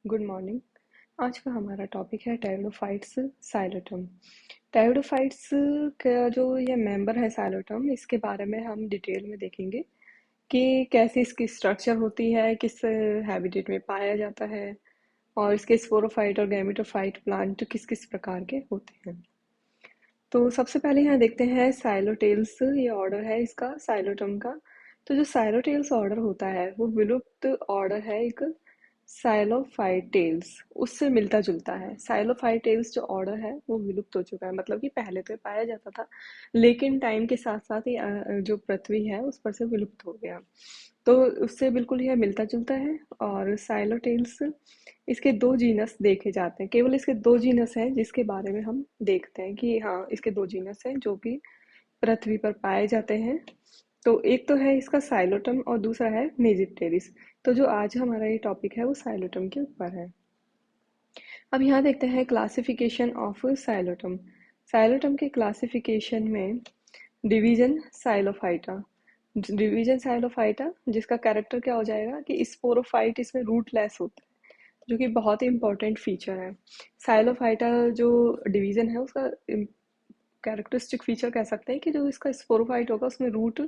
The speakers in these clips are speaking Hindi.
Good morning. आज का हमारा टॉपिक है टायरोडोफाइट्स साइलोटम। टायरोडोफाइट्स का जो ये मेंबर है साइलोटम, इसके बारे में हम डिटेल में देखेंगे कि कैसे इसकी स्ट्रक्चर होती है, किस हैबिटेट में पाया जाता है और इसके स्पोरोफाइट और गैमेटोफाइट प्लांट किस किस प्रकार के होते हैं। तो सबसे पहले यहाँ देखते हैं साइलोटेल्स, ये ऑर्डर है इसका साइलोटम का। तो जो साइलोटेल्स ऑर्डर होता है वो विलुप्त ऑर्डर है एक साइलोफाइटेल्स, उससे मिलता जुलता है। साइलोफाइटेल्स जो ऑर्डर है वो विलुप्त हो चुका है, मतलब कि पहले तो ये पाया जाता था लेकिन टाइम के साथ साथ ये जो पृथ्वी है उस पर से विलुप्त हो गया। तो उससे बिल्कुल यह मिलता जुलता है। और साइलोटेल्स, इसके दो जीनस देखे जाते हैं, केवल इसके दो जीनस हैं जिसके बारे में हम देखते हैं कि हाँ इसके दो जीनस हैं जो कि पृथ्वी पर पाए जाते हैं। तो एक तो है इसका साइलोटम और दूसरा है मेजिप्टेरिस। तो जो आज हमारा ये टॉपिक है वो साइलोटम के ऊपर है। अब यहाँ देखते हैं क्लासिफिकेशन ऑफ साइलोटम। साइलोटम के क्लासिफिकेशन में डिवीजन साइलोफाइटा। डिवीजन साइलोफाइटा जिसका कैरेक्टर क्या हो जाएगा कि स्पोरोफाइट इसमें रूटलेस होता है, जो कि बहुत ही इंपॉर्टेंट फीचर है। साइलोफाइटा जो डिवीजन है उसका कैरेक्टरिस्टिक फीचर कह सकते हैं कि जो इसका स्पोरोफाइट होगा उसमें रूट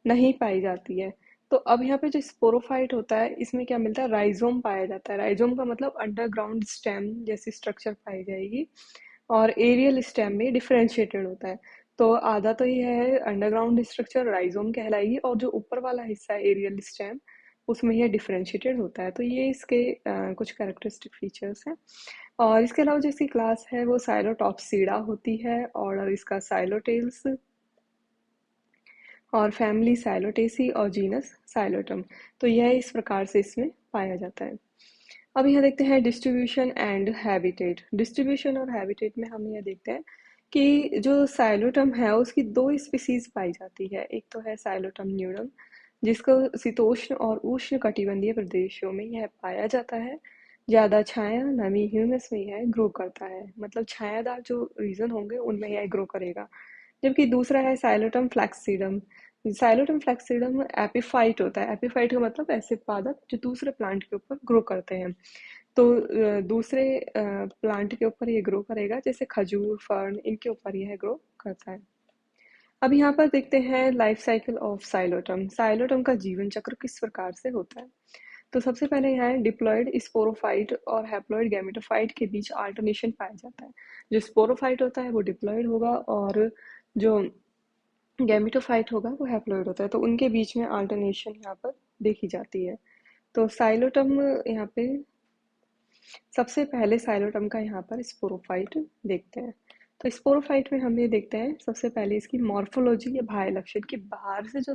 नहीं पाई जाती है। तो अब यहाँ पे जो स्पोरोफाइट होता है इसमें क्या मिलता है, राइजोम पाया जाता है। राइजोम का मतलब अंडरग्राउंड स्टेम जैसी स्ट्रक्चर पाई जाएगी और एरियल स्टेम में डिफरेंशिएटेड होता है। तो आधा तो ये है अंडरग्राउंड स्ट्रक्चर राइजोम कहलाएगी और जो ऊपर वाला हिस्सा है एरियल स्टेम उसमें यह डिफरेंशिएटेड होता है। तो ये इसके कुछ कैरेक्टरिस्टिक फीचर्स हैं। और इसके अलावा जो इसकी क्लास है वो साइलोटॉप्सीडा होती है, ऑर्डर इसका साइलोटेल्स और फैमिली साइलोटेसी और जीनस साइलोटम। तो यह इस प्रकार से इसमें पाया जाता है। अब यहाँ देखते हैं डिस्ट्रीब्यूशन एंड हैबिटेट। डिस्ट्रीब्यूशन और हैबिटेट में हम यह देखते हैं कि जो साइलोटम है उसकी दो स्पीसीज पाई जाती है। एक तो है साइलोटम न्यूडम जिसको शीतोष्ण और उष्ण कटिबंधीय प्रदेशों में यह पाया जाता है। ज़्यादा छाया नमी ह्यूमस में यह ग्रो करता है, मतलब छायादार जो रीजन होंगे उनमें यह ग्रो करेगा। जबकि दूसरा है साइलोटम फ्लैक्सीडम। साइलोटम फ्लैक्सीडम एपिफाइट होता है। एपिफाइट का मतलब ऐसे पादप जो दूसरे प्लांट के ऊपर ग्रो करते हैं। तो दूसरे प्लांट के ऊपर ये ग्रो करेगा, जैसे खजूर फर्न इनके ऊपर यह ग्रो करता है। अब यहाँ पर देखते हैं life cycle of Psilotum. Psilotum का जीवन चक्र किस प्रकार से होता है। तो सबसे पहले यहाँ है डिप्लॉयड स्पोरोफाइट और हैप्लॉयड गैमेटोफाइट के बीच आल्टरनेशन पाया जाता है। जो स्पोरोफाइट होता है वो डिप्लॉयड होगा और जो गैमेटोफाइट होगा वो हैप्लॉयड होता है। तो उनके बीच में अल्टरनेशन यहाँ पर देखी जाती है। तो साइलोटम यहाँ पे सबसे पहले साइलोटम का यहाँ पर स्पोरोफाइट देखते हैं। तो स्पोरोफाइट में हम ये देखते हैं सबसे पहले इसकी मॉर्फोलॉजी या बाह्य लक्षण की, बाहर से जो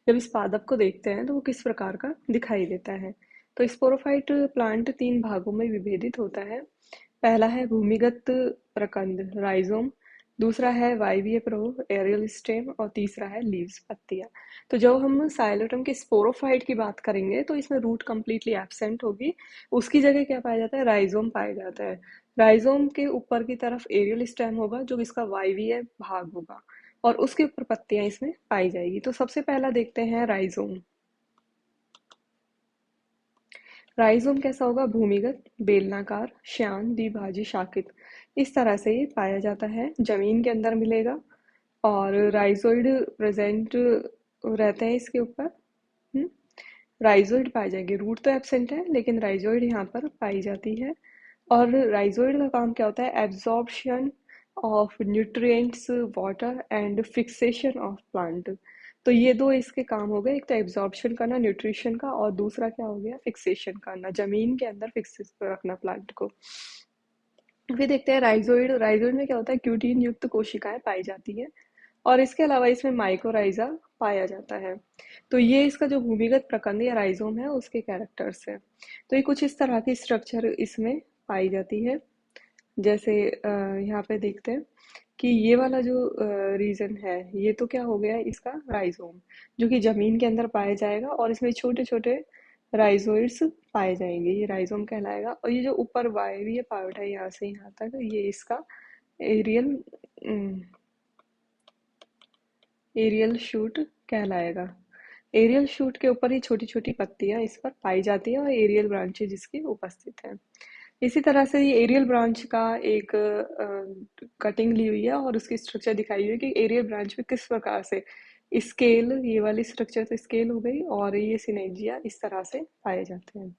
जब इस पादप को देखते हैं तो वो किस प्रकार का दिखाई देता है। तो स्पोरोफाइट प्लांट तीन भागों में विभेदित होता है। पहला है भूमिगत प्रकंद राइजोम, दूसरा है वायवीय प्रवाह एरियल स्टेम और तीसरा है लीव्स पत्तियां। तो जब हम साइलोटम के स्पोरोफाइट की बात करेंगे तो इसमें रूट कंप्लीटली एब्सेंट होगी। उसकी जगह क्या पाया जाता है, राइजोम पाया जाता है। राइजोम के ऊपर की तरफ एरियल स्टेम होगा जो इसका वायवीय भाग होगा और उसके ऊपर पत्तियां इसमें पाई जाएगी। तो सबसे पहला देखते हैं राइजोम। राइजोम कैसा होगा, भूमिगत बेलनाकार श्यान द्विभाजी शाखित इस तरह से ये पाया जाता है, जमीन के अंदर मिलेगा। और राइजोइड प्रेजेंट रहते हैं इसके ऊपर। हम्म, राइजोइड पाए जाएंगे, रूट तो एब्सेंट है लेकिन राइजोइड यहाँ पर पाई जाती है। और राइजोइड का काम क्या होता है, absorption of nutrients water and fixation of plant. तो ये दो इसके काम हो गए, एक तो एब्जॉर्प्शन करना न्यूट्रिशन का और दूसरा क्या हो गया, फिक्सेशन करना, जमीन के अंदर फिक्स रखना प्लांट को। फिर देखते हैं राइजोइड। राइजोइड में क्या होता है, क्यूटीन युक्त कोशिकाएं पाई जाती है और इसके अलावा इसमें माइकोराइजा पाया जाता है। तो ये इसका जो भूमिगत प्रकंद या राइजोम है उसके कैरेक्टर्स है। तो ये कुछ इस तरह की स्ट्रक्चर इसमें पाई जाती है। जैसे यहाँ पे देखते हैं कि ये वाला जो रीजन है ये तो क्या हो गया इसका राइजोम, जो कि जमीन के अंदर पाया जाएगा और इसमें छोटे छोटे राइजोइड्स पाए जाएंगे, ये राइजोम कहलाएगा। और ये जो ऊपर वायवीय पार्ट है यहाँ से यहाँ तक ये इसका एरियल एरियल शूट कहलाएगा। एरियल शूट के ऊपर ही छोटी छोटी पत्तियां इस पर पाई जाती हैं और एरियल ब्रांचेज इसकी उपस्थित हैं। इसी तरह से ये एरियल ब्रांच का एक कटिंग ली हुई है और उसकी स्ट्रक्चर दिखाई हुई है कि एरियल ब्रांच में किस प्रकार से स्केल, ये वाली स्ट्रक्चर तो स्केल हो गई, और ये सिनेजिया इस तरह से पाए जाते हैं।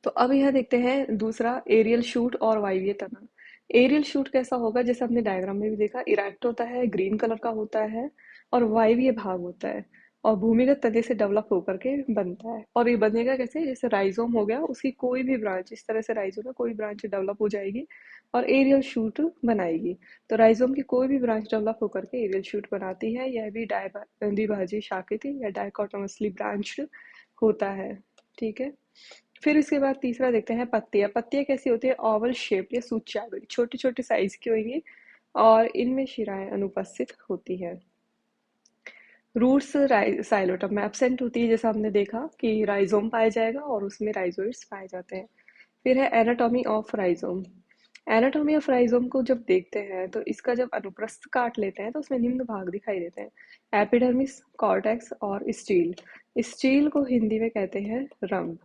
तो अब यह देखते हैं दूसरा, एरियल शूट और वायवीय तना। एरियल शूट कैसा होगा, जैसे हमने डायग्राम में भी देखा, इरेक्ट होता है, ग्रीन कलर का होता है और वायवीय भाग होता है और भूमिगत तने से डेवलप होकर के बनता है। और ये बनेगा कैसे, जैसे राइजोम हो गया, उसकी कोई भी ब्रांच, इस तरह से राइजोम में कोई ब्रांच डेवलप हो जाएगी और एरियल शूट बनाएगी। तो राइजोम की कोई भी ब्रांच डेवलप होकर के एरियल शूट बनाती है। यह भी द्विभाजीय शाखित या डाइकोटोमसली ब्रांच्ड होता है। ठीक है। फिर इसके बाद तीसरा देखते हैं पत्तियां। पत्तियां कैसी होती है, ओवल शेप या सूच्याकार, छोटे छोटे साइज की होंगी और इनमें शिराएं अनुपस्थित होती है। रूट्स साइलोटम में एब्सेंट होती है, जैसा हमने देखा कि राइजोम पाया जाएगा और उसमें राइजोइड्स पाए जाते हैं। फिर है anatomy of rhizome. Anatomy of rhizome को जब देखते हैं तो इसका जब अनुप्रस्थ काट लेते हैं तो उसमें निम्न भाग दिखाई देते हैं, एपिडर्मिस, कॉर्टेक्स और स्टील। स्टील को हिंदी में कहते हैं रंग।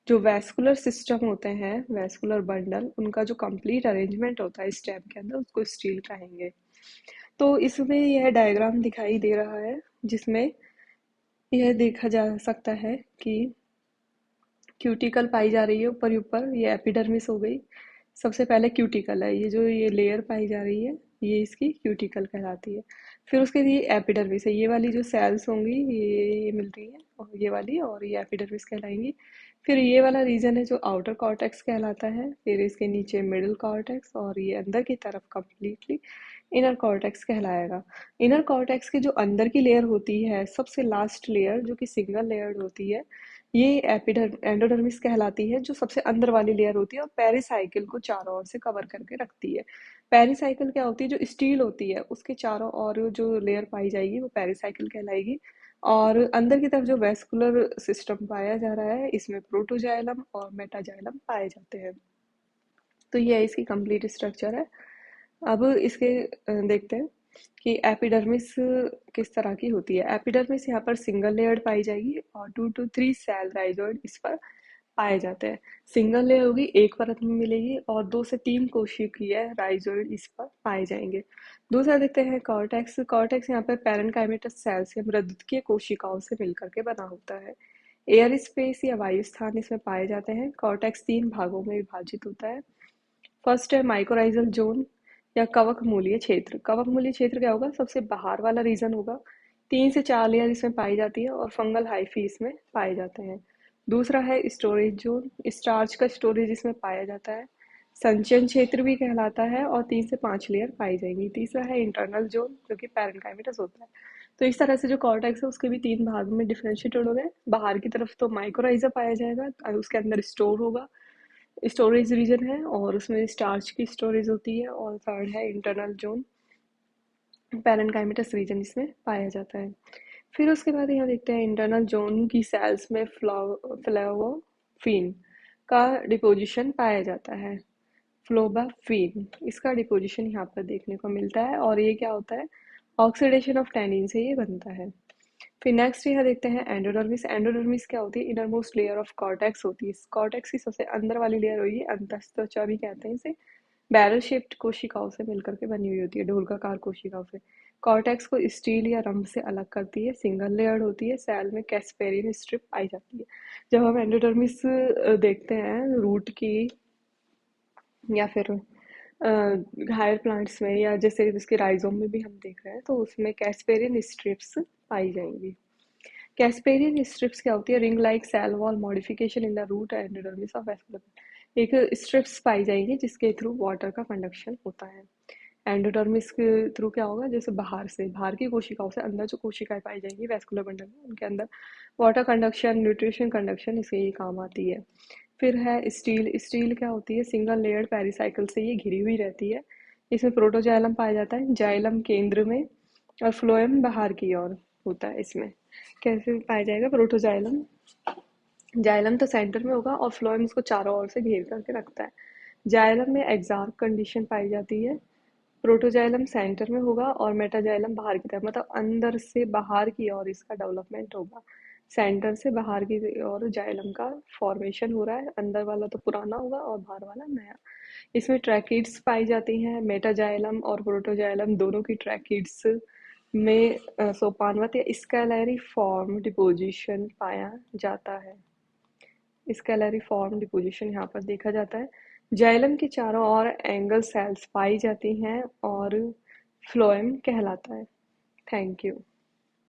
जो वैस्कुलर सिस्टम होते हैं, वैस्कुलर बंडल, उनका जो कंप्लीट अरेंजमेंट होता है स्टेम के अंदर, उसको स्टील कहेंगे। तो इसमें यह डायग्राम दिखाई दे रहा है जिसमें यह देखा जा सकता है कि क्यूटिकल पाई जा रही है ऊपर ही ऊपर, ये एपिडर्मिस हो गई। सबसे पहले क्यूटिकल है, ये जो ये लेयर पाई जा रही है ये इसकी क्यूटिकल कहलाती है। फिर उसके लिए एपिडर्मिस है, ये वाली जो सेल्स होंगी ये मिल रही है, और ये वाली, और ये एपिडर्मिस कहलाएंगी। फिर ये वाला रीजन है जो आउटर कॉर्टेक्स कहलाता है। फिर इसके नीचे मिडिल कॉर्टेक्स और ये अंदर की तरफ कंप्लीटली इनर कॉर्टेक्स कहलाएगा। इनर कॉर्टेक्स की जो अंदर की लेयर होती है, सबसे लास्ट लेयर जो कि सिंगल लेयर्ड होती है, ये एंडोडर्मिस कहलाती है, जो सबसे अंदर वाली लेयर होती है और पेरिसाइकिल को चारों ओर से कवर करके रखती है। पेरिसाइकिल क्या होती है, जो स्टील होती है उसके चारों ओर जो लेयर पाई जाएगी वो पेरिसाइकिल कहलाएगी। और अंदर की तरफ जो वेस्कुलर सिस्टम पाया जा रहा है, इसमें प्रोटोजाइलम और मेटाजाइलम पाए जाते हैं। तो ये इसकी कंप्लीट स्ट्रक्चर है। अब इसके देखते हैं कि एपिडर्मिस किस तरह की होती है। एपिडर्मिस यहाँ पर सिंगल लेयर्ड पाई जाएगी और 2 to 3 सेल राइजोइड इस पर पाए जाते हैं। सिंगल लेयर होगी, एक परत में मिलेगी और 2 से 3 कोशिकीय राइजोइड इस पर पाए जाएंगे। दूसरा देखते हैं कॉर्टेक्स। कॉर्टेक्स यहाँ पर पैरेनकाइमेटस सेल्स या मृदुकीय कोशिकाओं से मिलकर के बना होता है। एयर स्पेस या वायु स्थान इसमें पाए जाते हैं। कॉर्टेक्स 3 भागों में विभाजित होता है। फर्स्ट है माइकोराइजल जोन या कवक मूलीय क्षेत्र। कवक मूलीय क्षेत्र क्या होगा, सबसे बाहर वाला रीजन होगा। 3 से 4 लेयर इसमें पाई जाती है और फंगल हाइफी इसमें पाए जाते हैं। दूसरा है स्टोरेज जोन, स्टार्च का स्टोरेज इसमें पाया जाता है। संचयन क्षेत्र भी कहलाता है और 3 से 5 लेयर पाई जाएंगी। तीसरा है इंटरनल जोन, जो कि पैरेनकाइमेटस होता है। तो इस तरह से जो कॉर्टेक्स है उसके भी 3 भाग में डिफरेंशिएटेड हो गए। बाहर की तरफ तो माइक्रोराइजा पाया जाएगा और उसके अंदर स्टोर होगा, स्टोरेज रीजन है, और उसमें स्टार्च की स्टोरेज होती है। और थर्ड है इंटरनल जोन, पैरेनकाइमेटस रीजन इसमें पाया जाता है। फिर उसके बाद यहाँ देखते हैं इंटरनल जोन की सेल्स में फ्लोबोफिन का डिपोजिशन पाया जाता है। फ्लोबाफिन, इसका डिपोजिशन यहाँ पर देखने को मिलता है और ये क्या होता है, ऑक्सीडेशन ऑफ टैनिन से ये बनता है। फिर नेक्स्ट यहाँ देखते हैं एंडोडर्मिस। एंडोडर्मिस क्या होती है, इनरमोस्ट लेयर ऑफ कॉर्टेक्स होती है। कॉर्टेक्स की सबसे अंदर वाली लेयर होगी, अंतस्त्वचा भी कहते हैं इसे। बैरल शेप्ड कोशिकाओं से मिलकर के बनी हुई होती है, ढोलकाकार कोशिकाओं से। कॉर्टेक्स को स्टील या रंग से अलग करती है, सिंगल लेयर्ड होती है, सेल में कैस्पेरियन स्ट्रिप पाई जाती है। जब हम एंडोडर्मिस देखते हैं रूट की या फिर हायर प्लांट्स में, या जैसे इसके राइजोम में भी हम देख रहे हैं, तो उसमें कैस्पेरियन स्ट्रिप्स पाई जाएंगी। कैस्पेरियन स्ट्रिप्स क्या होती है, ring like cell wall modification in the root endodermis of vascular. एक स्ट्रिप्स पाई जाएंगी जिसके थ्रू वाटर का कंडक्शन होता है। एंडोडर्मिस के थ्रू क्या होगा, जैसे बाहर से, बाहर की कोशिकाओं से अंदर जो कोशिकाएं पाई जाएंगी वैस्कुलर बंडल में, उनके अंदर वाटर कंडक्शन, न्यूट्रिशन कंडक्शन इसके ये काम आती है। फिर है स्टील। स्टील क्या होती है, सिंगल लेयर्ड पेरिसाइकिल से ये घिरी हुई रहती है। इसमें प्रोटोजाइलम पाया जाता है, जाइलम केंद्र में और फ्लोएम बाहर की ओर होता है। इसमें कैसे पाया जाएगा प्रोटोजाइलम, जाइलम तो सेंटर में होगा और फ्लोएम इसको चारों ओर से घेर करके रखता है। जाइलम में एक्सार्क कंडीशन पाई जाती है प्रोटोजाइलम सेंटर में होगा और मेटाजाइलम बाहर की तरफ, मतलब अंदर से बाहर की ओर इसका डेवलपमेंट होगा। सेंटर से बाहर की ओर जाइलम का फॉर्मेशन हो रहा है, अंदर वाला तो पुराना होगा और बाहर वाला नया। इसमें ट्रैकिड्स पाई जाती हैं। मेटाजाइलम और प्रोटोजाइलम दोनों की ट्रैकिड्स में सोपानवत या स्केलरी फॉर्म डिपोजिशन पाया जाता है। स्केलरी फॉर्म डिपोजिशन यहाँ पर देखा जाता है। जाइलम के चारों ओर एंगल सेल्स पाई जाती हैं और फ्लोएम कहलाता है। Thank you.